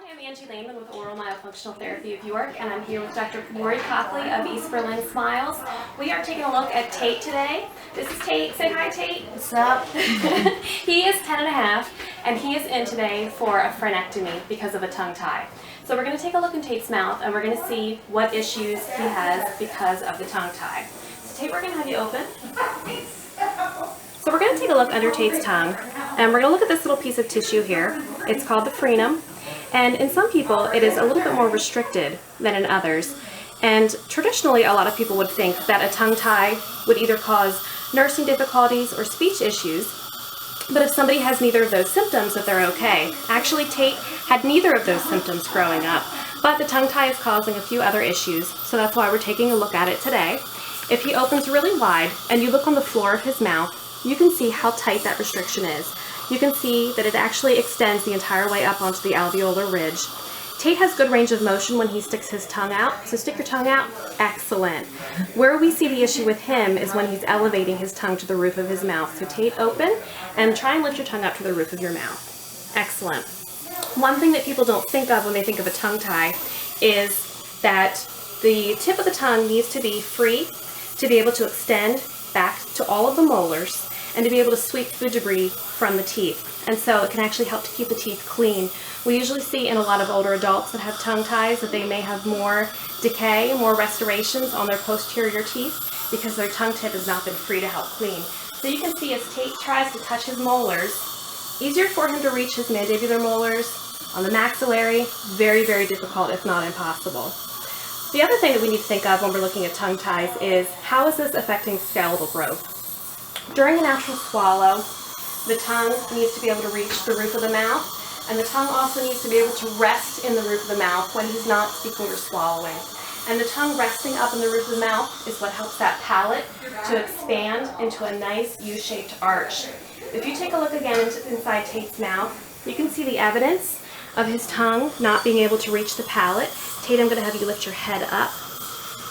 Hi, I'm Angie Lehman with Oral Myofunctional Therapy of York, and I'm here with Dr. Cockley of East Berlin Smiles. We are taking a look at Tate today. This is Tate. Say hi, Tate. What's up? He is 10 and a half, and he is in today for a frenectomy because of a tongue tie. So we're going to take a look in Tate's mouth, and we're going to see what issues he has because of the tongue tie. So Tate, we're going to have you open. So we're going to take a look under Tate's tongue, and we're going to look at this little piece of tissue here. It's called the frenum, and in some people it is a little bit more restricted than in others. And traditionally a lot of people would think that a tongue tie would either cause nursing difficulties or speech issues, but if somebody has neither of those symptoms, that they're okay. Actually, Tate had neither of those symptoms growing up, but the tongue tie is causing a few other issues, so that's why we're taking a look at it today. If he opens really wide and you look on the floor of his mouth, you can see how tight that restriction is. You can see that it actually extends the entire way up onto the alveolar ridge. Tate has good range of motion when he sticks his tongue out, so stick your tongue out. Excellent. Where we see the issue with him is when he's elevating his tongue to the roof of his mouth. So Tate, open, and try and lift your tongue up to the roof of your mouth. Excellent. One thing that people don't think of when they think of a tongue tie is that the tip of the tongue needs to be free to be able to extend back to all of the molars and to be able to sweep food debris from the teeth. And so it can actually help to keep the teeth clean. We usually see in a lot of older adults that have tongue ties that they may have more decay, more restorations on their posterior teeth because their tongue tip has not been free to help clean. So you can see as Tate tries to touch his molars, easier for him to reach his mandibular molars. On the maxillary, very, very difficult, if not impossible. The other thing that we need to think of when we're looking at tongue ties is how is this affecting skeletal growth? During a natural swallow, the tongue needs to be able to reach the roof of the mouth, and the tongue also needs to be able to rest in the roof of the mouth when he's not speaking or swallowing. And the tongue resting up in the roof of the mouth is what helps that palate to expand into a nice U-shaped arch. If you take a look again inside Tate's mouth, you can see the evidence of his tongue not being able to reach the palate. Tate, I'm going to have you lift your head up,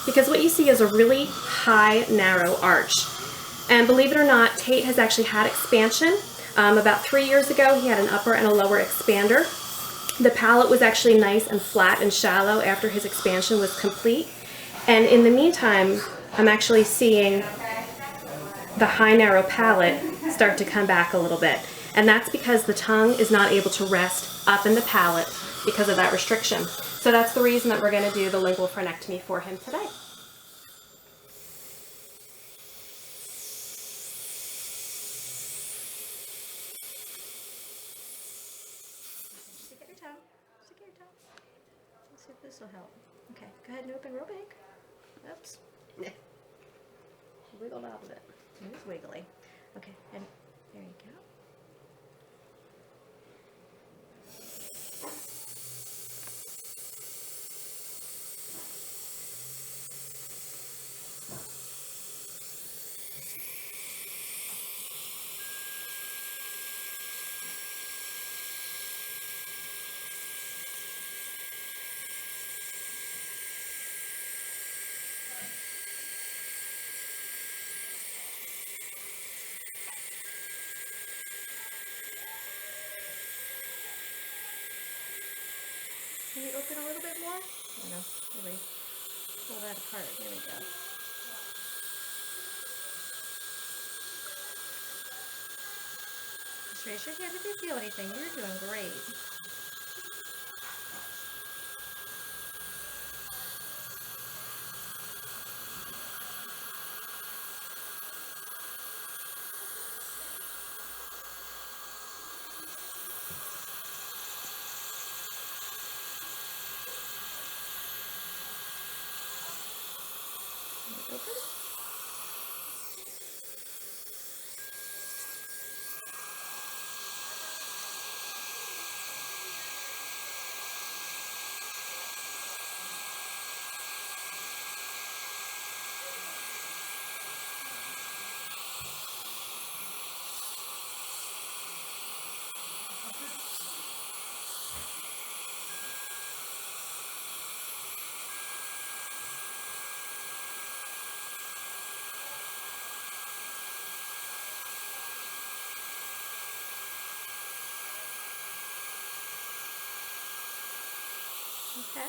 because what you see is a really high, narrow arch. And believe it or not, Tate has actually had expansion. About 3 years ago, he had an upper and a lower expander. The palate was actually nice and flat and shallow after his expansion was complete. And in the meantime, I'm actually seeing the high, narrow palate start to come back a little bit. And that's because the tongue is not able to rest up in the palate because of that restriction. So that's the reason that we're going to do the lingual frenectomy for him today. Stick out your tongue. Stick out your tongue. Let's see if this will help. Okay, go ahead and open real big. Oops. Wiggled out of it. It was wiggly. Okay, and there you go. Can we open a little bit more? I know. Really pull that apart. There we go. Just raise your hand if you feel anything. You're doing great. Open. Okay.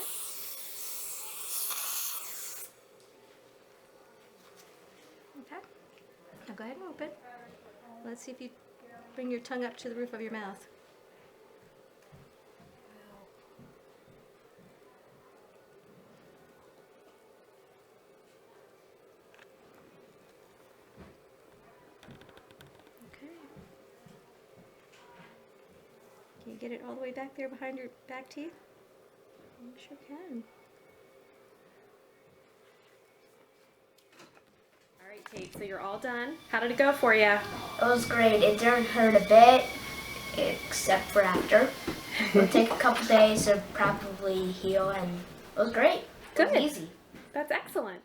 Okay. Now go ahead and open. Let's see if you bring your tongue up to the roof of your mouth. Okay. Can you get it all the way back there behind your back teeth? You sure can. All right, Kate, so you're all done. How did it go for you? It was great. It didn't hurt a bit, except for after. It'll take a couple days to probably heal, and it was great. It was Good. easy. That's excellent.